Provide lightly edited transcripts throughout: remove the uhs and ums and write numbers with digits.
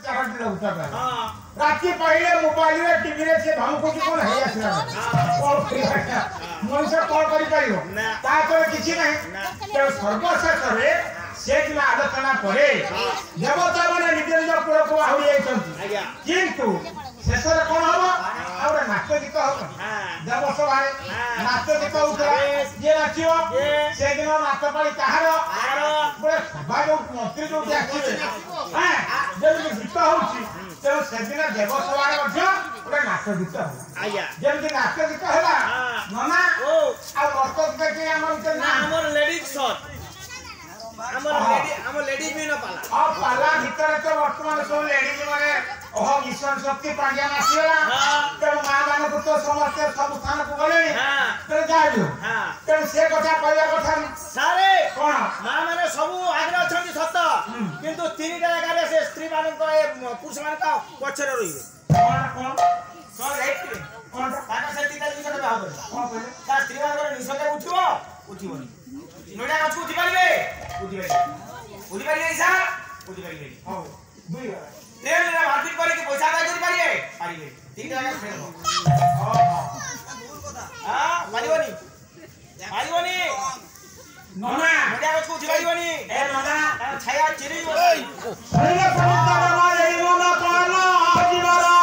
चारटी रहता है राती पहले मोबाइल रे टीवी रे से हमको की कोन है आसला मनुष्य कौन करी पाइयो ता तो किछि नहीं तो सर्वशेष रे से दिन आलोचना करे देवता माने निज निज पुर को आहुरी आइछंती किंतु शेष रे कोन हबो आउरे नाच गीत हबो देवसभा रे नाच गीत उतरा जे नाचियो से दिन नाच पाली कहार बड़े सभा जो मंत्री जो आछिबे हां जेबे गीत होउची तो से दिन देवसभा रे मध्य बड़े नाच गीत होला जेबे नाच गीत होला नना आ मस्त देखि हमर लेडीज शॉट हमर लेडीज भी न पाला पाला भीतर तो वर्तमान सब लेडीज माने ओह मिशन शक्ति पांड्या नासिला तो मां माने को तो समस्त सब स्थान को गले तो जाइयो तो से कथा कहया कथा सारे कोन मां माने सब आग्रह छथि सत किंतु तीनटा जगह रे से स्त्री मान को पुरुष मान का पछरे रहिबे कोन सो राइट कोन काका से तीनटा जिनिस बाहा करे कोन कहले ता स्त्री मान को निसते उठिबोनी नोडा कछु उठी पारिबे उठी पारिबे इसा उठी पारिबे हां दुई ट्रेन रे मार्केट करे कि पैसा आदाय करि पारिबे तीनटा जगह फेर हां पारिबोनी नोना नोडा कछु उठी पारिबोनी ए नोना छाया चिरी सरिया समुद्र मारे मोना काना जीवारा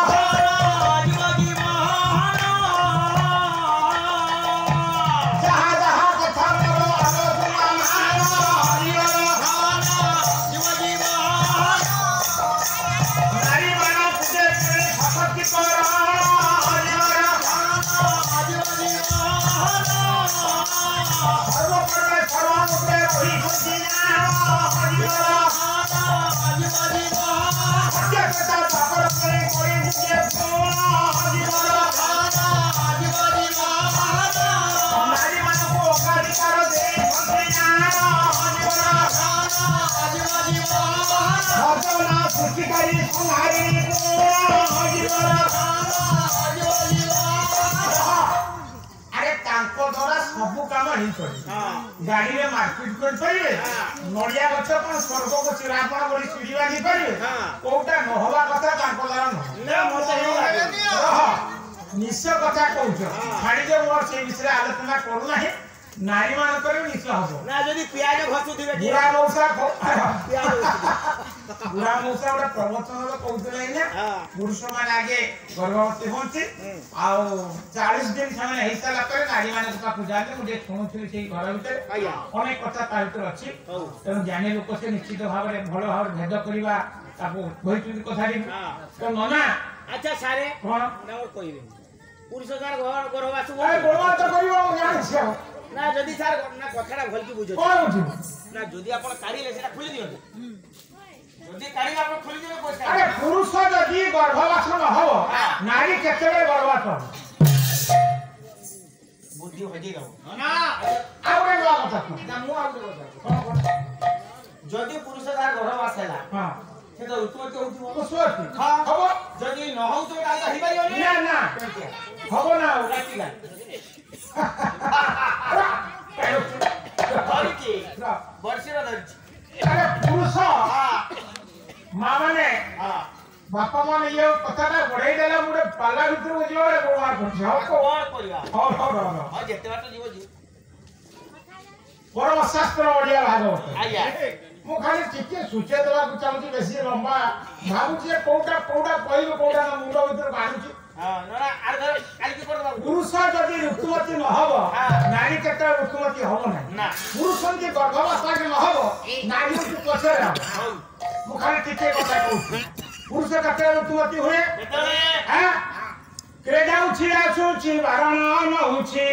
गाड़ी में मार्केट कर पाइबे नडिया गछ पर स्वर्ग को चिरापण बड़ी सीढ़ी बांधी पाइबे कोटा न होवा कथा तांको द्वारा न मते निश्चय कथा कहउछ छाड़ी जे मोर से विषय आलोचना करू नाही नारी मान करे निश्चय हबो ना जदी प्याज घसु दिबे बुरा मौसा बुरा मौसा ओटा प्रवचन रो कहउतले ने पुरुष मान आगे गर्भवती होंती आ 40 दिन समय हिस्सा ला करे नारी मान का पूजा ले मुझे सुनुथि सेही घर भीतर अनेक कथा ता भीतर अछि तेनु ज्ञानी लोक से निश्चित भाव रे भलो भाव भेद करिवा ताको भइचुदी कथा रे तो नना अच्छा सारे कोन ना और कहिबे पुरुष जार घर गर्भवास ए गर्भवास करिवो जानिछ ना जदी सार ना कथाटा भल की बुझो कोन बुझिबो ना जदी आपण काढिले सेटा खुली दियो जदी काढिले आपण खुली दियो पैसा अरे पुरुष जदी गर्भवास न हो नारी केतेबे गर्भवास बुद्धि हो जाई ना आउरे ला कथा ना मु आउरे कथा जदी पुरुष जार गर्भवास हैला हां से तो उत्पत्ति होउथि तो सोती हां हबो जदी न होउ तो काल ही पारियोनी ना ना हबो ना राती गा धरती वर्षे धरती अरे पुरुष हां मां माने हां बापा माने ये कथाटा बढ़ाई देला मुडे पाला भीतर को जियो रे बोलवा को कोन करिया हो हां जेते बात जीव जी परम शास्त्र ओडिया भागवत आया मु खाली टिके सूचे देला को चाहूची बेसी लंबा भाबुची कोटा कहइबो कोटा मुंड भीतर बानुची हां ना आर घर काल की पड़बा पुरुष जदी ऋतुमती न हबो नारी केते ऋतुमती हबो ना पुरुष के गर्भावस्था के न हबो नारी को पछे रहबो मु खाली टिके कथा कहूची पुरुष केते ऋतुमती हुए हां के जाउची आसुची बारण न होची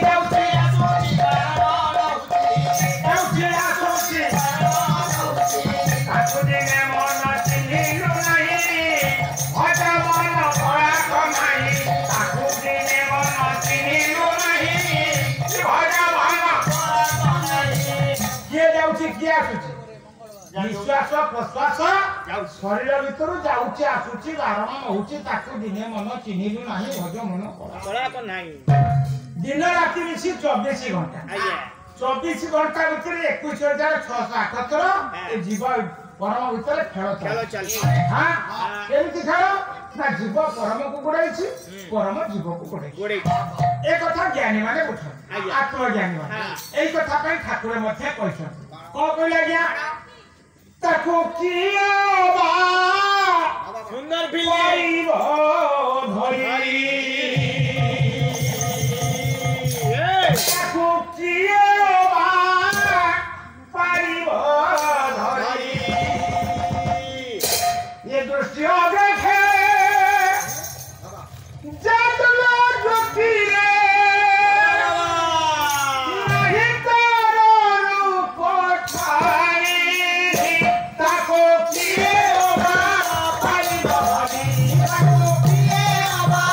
जाउची आसुची बारण न होची जाउची आसुची आसु दिने मन चिन्हिलु नाही भजा मन पराक नाही आसु दिने मन चिन्हिलु नाही भजा मन पराक नाही के जाउची के आसुची निश्वास प्रश्वास शरीर भीतर जाउची आसुची बारण होउची ताकू दिने मन चिन्हिलु नाही भज मन पराक नाही दिन राति मिसी 24 घंटा आया 24 घंटा भीतर 21,678 जीव परम भितर खेल चल हाँ केमती खेल ना जीव परम को गोड़ाई परम जीव को गोड़ाई ए कथा ज्ञानी माने बुझन आत्मज्ञानी माने एई कथा पे ठाकुर मध्ये कहछन को कहले आज्ञा ताको किया बा सुंदर फिल्म धरी ताको किया बा पारिब धरी ये दृश्य देखे जातलो ज्योतिरे नहीं तारो रूप ठाई ताको किए बा पारिब धरी ताको किए बा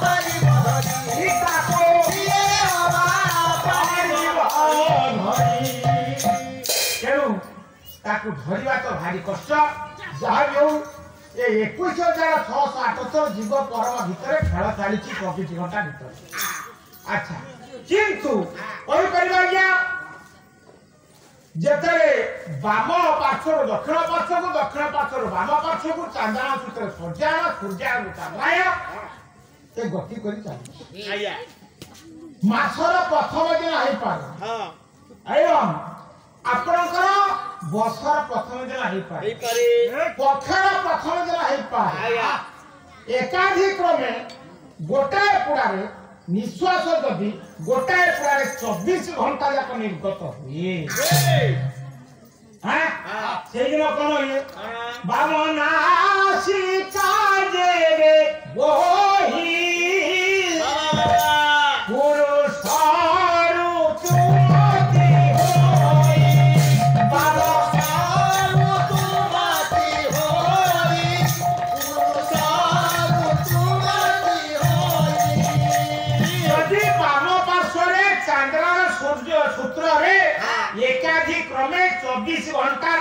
पारिब धरी ताको किए बा पारिब धरी केनु ताको धरिबा तो भारी कष्ट जहाँ भी हो ये 21,678 जीव परम भितर खेल चली 24 घंटा भीतर अच्छा किंतु कही परिबा आज्ञा जेतरे वाम पार्श्व दक्षिण पार्श्व वाम पार्श्व को चांदना सूत्र सूर्या चांद्राय से गति करी चली मासर प्रथम दिन आई पारे एवं आपणकर बसर प्रथम दिन आई पारे पक्षर प्रथम दिन आई पारे एकाधिक क्रमे गोटाए पुड़ारे निश्वास जदि गोटाए पुड़ारे 24 घंटा जाक निर्गत हुए हां से दिन कोन हुए बामनासी काजे रे बोही सूत्र रे एकाधिक क्रमे 24 घंटा